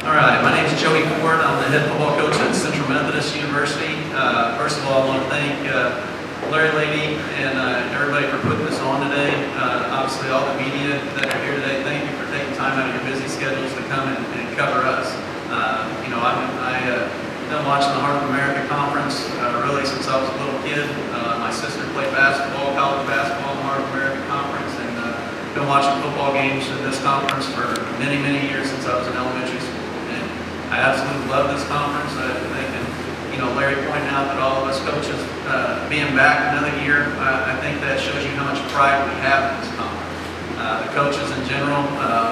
All right, my name is Jody. I'm the head football coach at Central Methodist University. First of all, I want to thank Larry Lady and everybody for putting this on today. Obviously, all the media that are here today, thank you for taking time out of your busy schedules to come and cover us. I've been watching the Heart of America Conference really since I was a little kid. My sister played basketball, college basketball in the Heart of America Conference, and been watching football games in this conference for many, many years since I was in elementary school. And I absolutely love this conference. I think, Larry pointed out that all of us coaches being back another year, I think that shows you how much pride we have in this conference. The coaches in general,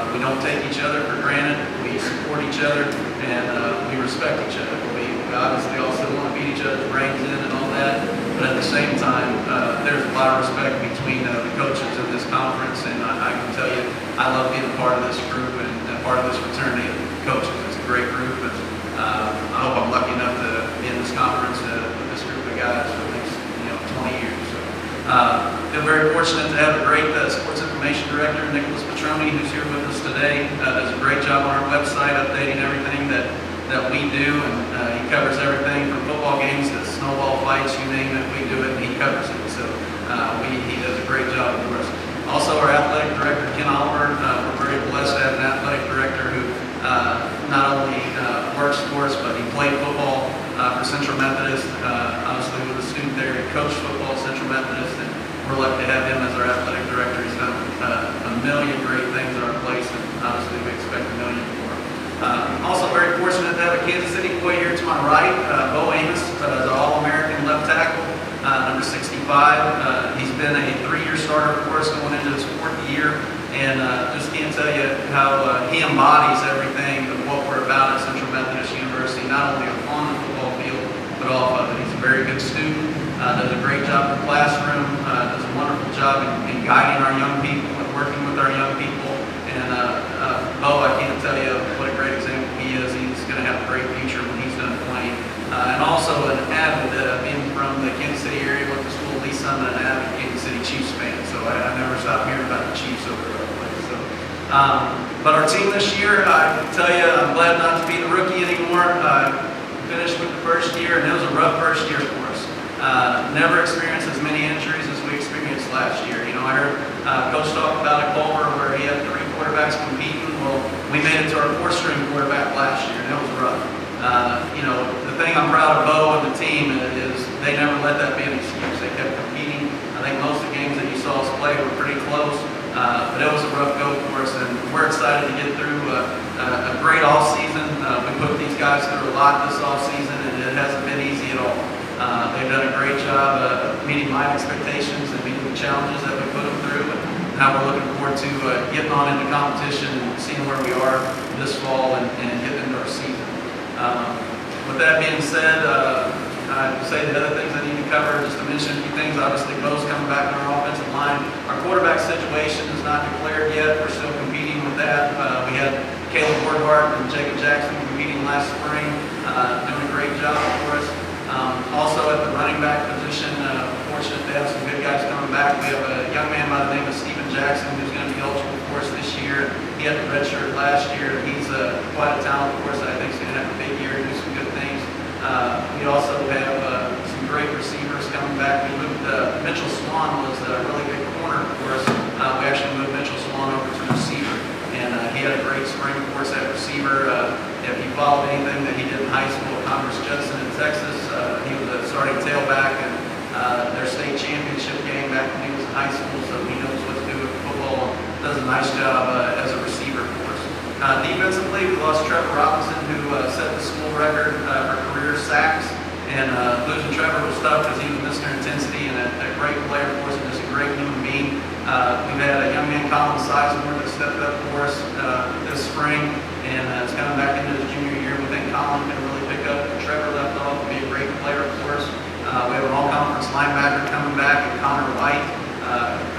we don't take each other for granted. We support each other, and we respect each other. We obviously also want to beat each other's brains in and all that, but at the same time, there's a lot of respect between the coaches of this conference, and I can tell you, I love being a part of this group and part of this fraternity of coaches. It's a great group, and I hope I'm lucky enough to be in this conference with this group of guys for the next 20 years. So, feel very fortunate to have a great sports information director, Nicholas Petroni, who's here with us today. Does a great job on our website, updating everything that we do, and he covers everything from football games to snowball fights, you name it, we do it, and he covers it. So he does a great job for us. Also, our athletic director, Ken Oliver, we're very blessed to have an athletic director who not only works for us, but he played football for Central Methodist. Obviously, with a student there, he coached football at Central Methodist, and we're lucky to have him as our athletic director. He's done a million great things at our place, and obviously we expect a million more. Also very fortunate to have a Kansas City boy here to my right, Amos, is an All-American left tackle, number 65. He's been a 3-year starter for us going into his 4th year, and just can't tell you how he embodies everything of what we're about at Central Methodist University, not only on the football field, but off of it. He's a very good student, does a great job in the classroom, does a wonderful job in guiding our young people and working with our young people. And Bo, I can't tell you what a great example he is. He's going to have a great future when he's done playing. And also an avid, being from the Kansas City area, went to school at Lee Summit, an avid Kansas City Chiefs fan. So I never stopped hearing about the Chiefs over there. So, but our team this year, I can tell you, I'm glad not to be the rookie anymore. I finished with the first year, and it was a rough first year for us. Never experienced as many injuries as we experienced last year. I heard Coach talk about a Culver where he had 3 quarterbacks competing. Well, we made it to our 4th-string quarterback last year, and it was rough. The thing I'm proud of Bo and the team is they never let that be an excuse. They kept competing. I think most of the games that you saw us play were pretty close, but it was a rough go for us, and we're excited to get through a great off-season. We put these guys through a lot this off-season, and it hasn't been easy at all. They've done a great job meeting my expectations and meeting the challenges that we put them through. And now we're looking forward to getting on into competition and seeing where we are this fall and getting into our season. With that being said, I'd say the other things I need to cover, just to mention a few things. Obviously, Bo's coming back in our offensive line. Our quarterback situation is not declared yet. We're still competing with that. We had Caleb Wardhart and Jacob Jackson competing last spring, doing a great job for us. Also at the running back position, fortunate to have some good guys coming back. We have a young man by the name of Steven Jackson who's going to be eligible for us this year. He had the red shirt last year. He's quite a talent for us. I think he's going to have a big year and do some good things. We also have some great receivers coming back. We moved Mitchell Swan was a really big corner for us. We actually moved Mitchell Swan over to receiver, and he had a great spring for us at receiver. If you followed anything that he did in high school at Congress Judson in Texas, he was a starting tailback in their state championship game back when he was in high school, so he knows what to do with football. Does a nice job as a receiver for us. Defensively, we lost Trevor Robinson, who set the school record for career sacks, and losing Trevor was tough because he was Mr. Intensity and a great player for us and just a great human being. We've had a young man, Colin Sizemore, that stepped up for us this spring, and is coming back into his junior year. We think Colin can really pick up where Trevor left off and be a great player for us. We have an all-conference linebacker coming back, and Connor White.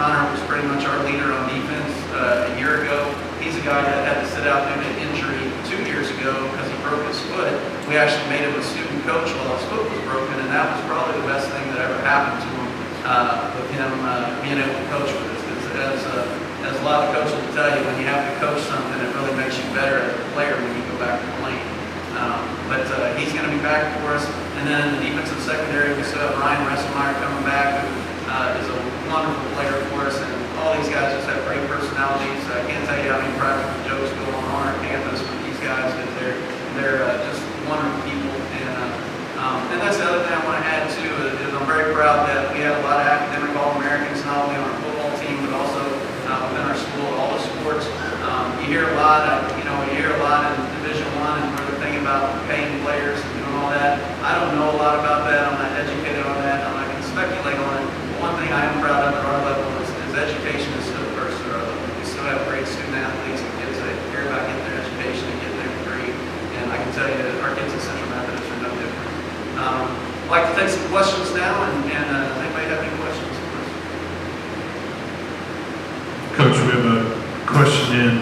Connor was pretty much our leader on defense a year ago. He's a guy that had to sit out due to injury 2 years ago because he broke his foot. We actually made him a student coach while his foot was broken, and that was probably the best thing that ever happened to him with him being able to coach with us. As a lot of coaches will tell you, when you have to coach something, it really makes you better as a player when you go back to playing. he's going to be back for us. And then in the defensive secondary, we still have Ryan Resselmeyer coming back, who is a wonderful player for us. And all these guys just have great personalities. I can't tell you how many practical jokes go on our campus with these guys, because they're just wonderful people. And that's the other thing I want to add too, is I'm very proud that we have a lot of academic All-Americans, not only on our football team, but also within our school, all the sports. You hear a lot, in Division I, and where they're thinking about paying players and doing all that. I don't know a lot about that. I'm not educated on that. I'm not going to speculate on it. But one thing I am proud of at our level is education is still first at our level. We still have great student athletes and kids that care about getting their education and getting their degree. And I can tell you that our kids at Central Methodist are no different. I'd like to take some questions now, and does anybody have any questions for us? Coach, we have a question in.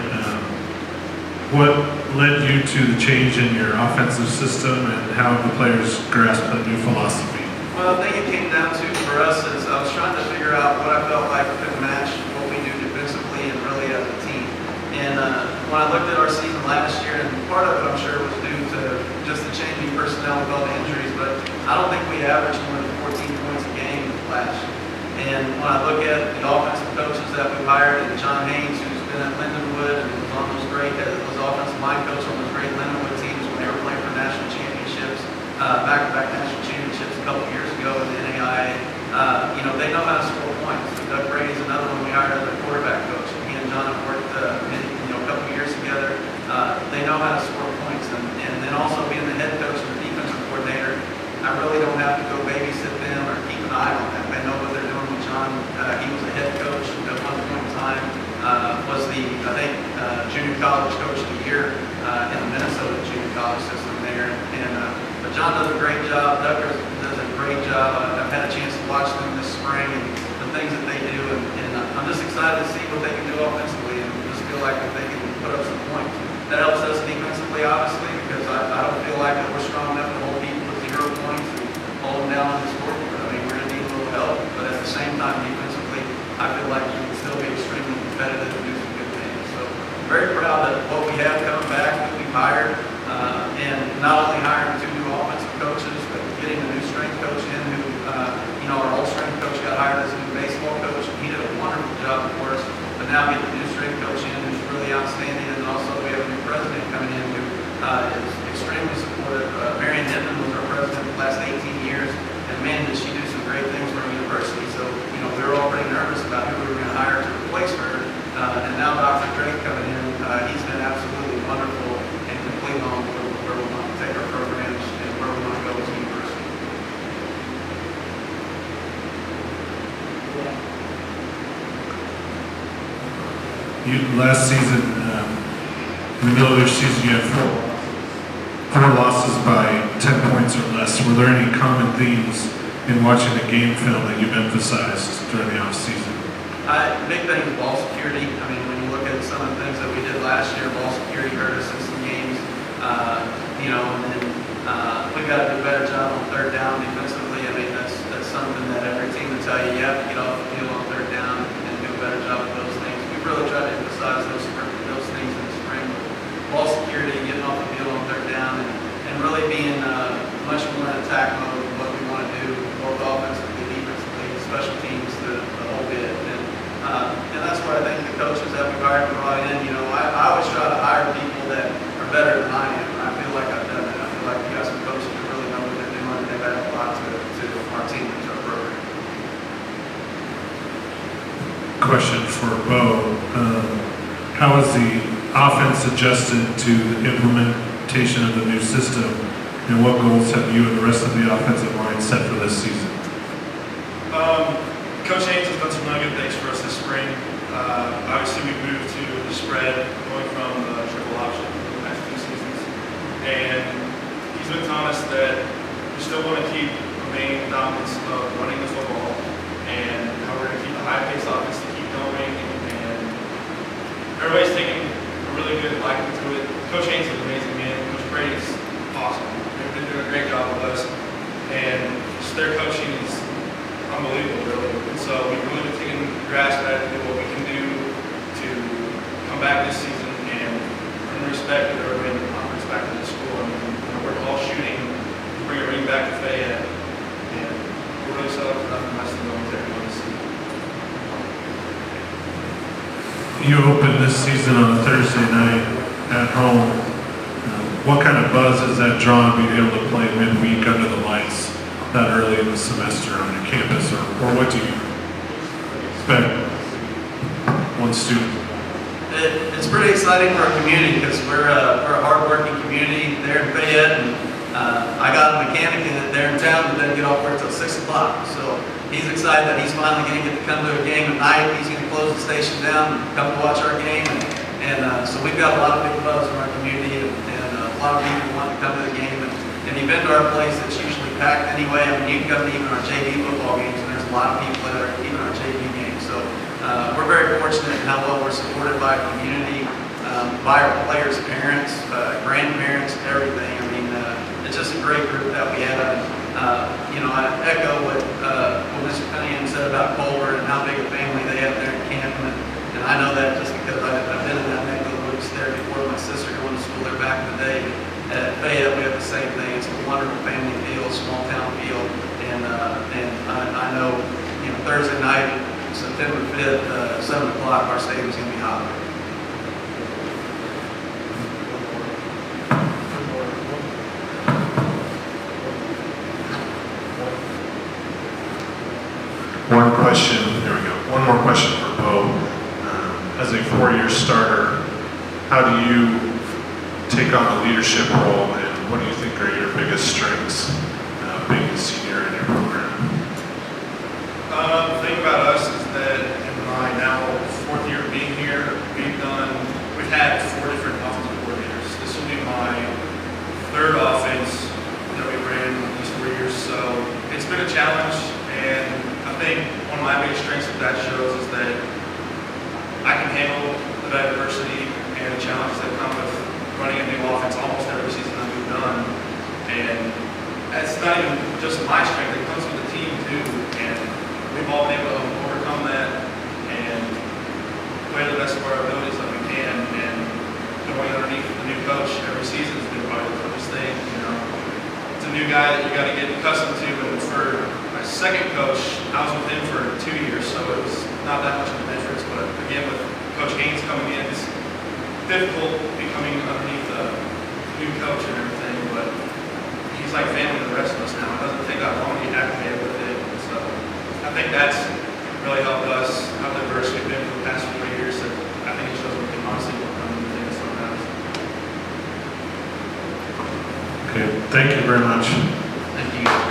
What led you to the change in your offensive system, and how have the players grasped the new philosophy? Well, the thing it came down to for us is I was trying to figure out what I felt like could match what we do defensively and really as a team. And when I looked at our season last year, and part of it I'm sure was due to just the changing personnel with all the injuries, but I don't think we averaged more than 14 points a game last year. And when I look at the offensive coaches that we've hired, and John Haynes, who's been at Lindenwood and was on those great, was offensive line coach on those great Lindenwood teams when they were playing for national championships, back-to-back national championships a couple years ago in the NAIA. They know how to score points. Doug Brady's another one we hired as a quarterback coach. He and John have worked a couple years together. They know how to score points, and then also being the head coach and the defensive coordinator, I really don't have to go babysit them or keep an eye on them. They know what they're doing with John. He was a head coach at one point in time. Was junior college coach of the year in the Minnesota junior college system there. But John does a great job. Doug does a great job. I've had a chance to watch them this spring and the things that they do, and I'm just excited to see what they can do offensively, and just feel like if they can put up some points. That helps us defensively, obviously, because I don't feel like that we're strong enough to hold people to 0 points and hold them down on the scoreboard. I mean, we're going to need a little help, but at the same time, defensively, I feel like we can still be extremely competitive and do some good things. So I'm very proud of what we have coming back, that we've hired, and not only hiring 2 new offensive coaches, but getting a new strength coach in who, our old strength coach got hired as a new baseball coach, and he did a wonderful job for us. But now getting a new strength coach in who's really outstanding, and also we have a new president coming in who is extremely supportive. Marion Hinton was our president for the last 18 years, and man, did she do some great things for our university. So, we were all pretty nervous about who we were going to hire to replace her. And now Dr. Drake coming in, he's been absolutely wonderful and completely on board with where we want to take our programs and where we want to go as a university. Last season, in the middle of your season, you had four losses by 10 points or less. Were there any common themes in watching the game film that you've emphasized during the offseason? Big thing is ball security. I mean, when you look at some of the things that we did last year, ball security hurt us in some games. And then we've got to do a better job on 3rd down defensively. I mean, that's something that every team will tell you, you have to get off the field on 3rd down and do a better job with those things. We've really tried to emphasize those things in the spring. Ball security, getting off the field on 3rd down, and really being much more in attack mode of what we want to do, both offensively, defensively, special teams, the whole bit. And that's where I think the coaches that we've hired and brought in, I always try to hire people that are better than I am. And I feel like I've done that. I feel like we got some coaches that really know what they're doing, and they've added a lot to our team and to our program. Question for Bo. How has the offense adjusted to the implementation of the new system, and what goals have you and the rest of the offensive line set for this season? Coach Haynes has done some really good things for us this spring. Obviously, we moved to the spread, going from the triple option for the next 2 seasons. And he's been telling us that we still want to keep the main dominance of running the football, and how we're going to keep the high-paced offense to keep going. And everybody's taking a really good liking to it. Coach Haynes is an amazing man. Coach Brady is awesome. They've been doing a great job with us. And just their coaching is unbelievable, really. And so we've really been taking a grasp at what we can do to come back this season and earn respect with everybody in the conference back to the school. I mean, we're all shooting this season on a Thursday night at home. What kind of buzz is that drawing being able to play midweek under the lights that early in the semester on your campus, or what do you expect one student? It's pretty exciting for our community because we're a hard-working community there in Fayette, and I got a mechanic there in town that doesn't get off work till 6 o'clock. So he's excited that he's finally going to get to come to a game at night. He's going to close the station down and come to watch our game, and so we've got a lot of big buzz in our community, and a lot of people want to come to the game. And you've been to our place, it's usually packed anyway. I mean, you can come to even our JV football games, and there's a lot of people that are even our JV games. So we're very fortunate in how well we're supported by our community, by our players' parents, grandparents, everything. I mean, it's just a great group that we have. I echo what Mr. Cunningham said about Colbert and how big a family they have there in Canton. And I know that just because I've been in that neck of the woods there before. My sister going to school there back in the day. At Fayette, we have the same thing. It's a wonderful family feel, small town feel. And I know, Thursday night, September 5th, 7 o'clock, our stadium's going to be hot. One more question for Bo. As a 4-year starter, how do you take on a leadership role, and what do you think are your biggest strengths being a senior in your program? The thing about us is that in my now 4th year of being here, we've had 4 different offensive coordinators. This will be my 3rd offense that we ran these 4 years, so it's been a challenge, and I think one of my biggest strengths that shows is that I can handle the diversity and the challenges that come with running a new offense almost every season that we've done. And that's not even just my strength, it comes with the team too. And we've all been able to overcome that and play the best of our abilities that we can. And going underneath the new coach every season has been probably the toughest thing. It's a new guy that you got to get accustomed to. And for my second coach, I was with him for 2 years, so it was not that much of a difference. But again, with Coach Haynes coming in, it's difficult becoming underneath a new coach and everything, but he's like family to the rest of us now. It doesn't take that long to get acclimated with it. So I think that's really helped us, how diverse we've been for the past 4 years. And I think it shows we can honestly overcome anything sometimes. Okay, thank you very much. Thank you.